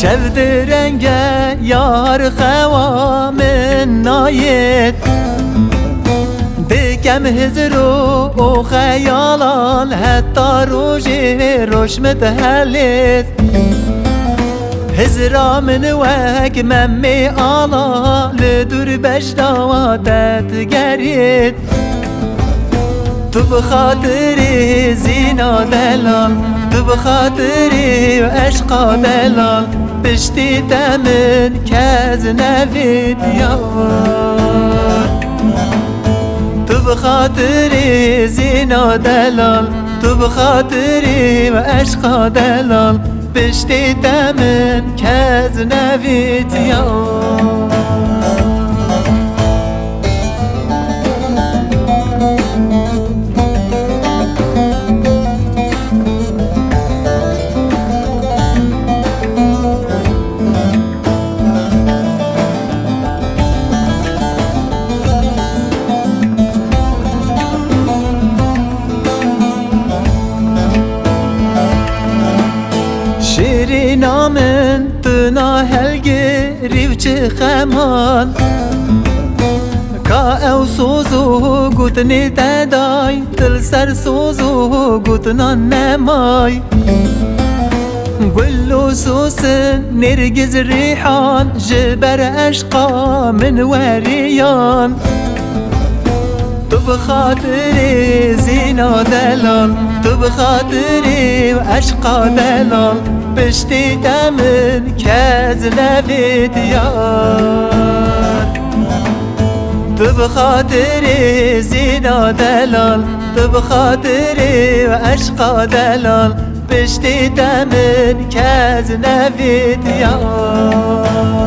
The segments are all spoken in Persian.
شب درنگه یار خوا من ناید دکم هزرو و خیالان حتی روژی روش متحلید هزرا من وک ممی آلا لدور بجدواتت گرید تو بخاطری زینا دلال تو بخاطری و عشقا دلال پشتی تمن کز نوید یار تو بخاطری زینا دلال تو بخاطری و عشقا دلال پشتی تمن کز نوید یار نامن تنا هلگری چه خمان کا او سوزو گوتنی تدای دل سر سوزو گوتنا نمای گلو سوسن نرگز ریحان جبر عشقا من وریان تو بخاطری زینا دلال تو بخاطری و عشقا دلال پشتی تمن کز نوید یار تو بخاطری زینا دلال تو بخاطری و عشقا دلال پشتی تمن کز نوید یار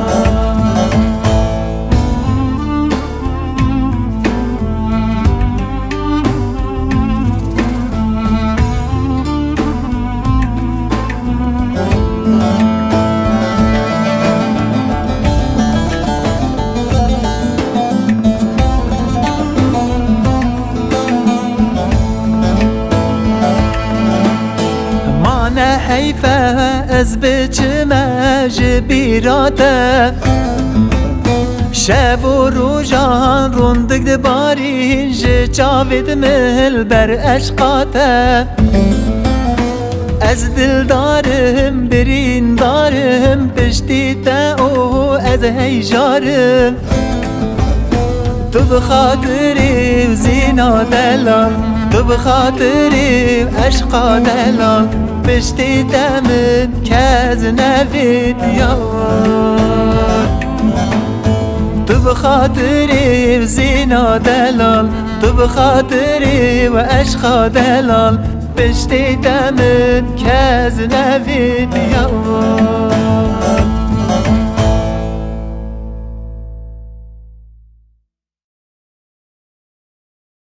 حیفه از بچمه جبیراته شب و روژان روندک دباری جاوید مل بر عشقاته از دل دارم برین دارم پشتی تا او از هیجارم تو بخاطری و زینا دلال تو بخاطری و عشقا دلال پشتی تمن کز نوید یار تو بخاطری و زینا دلال تو بخاطری و عشقا دلال پشتی تمن کز نوید یار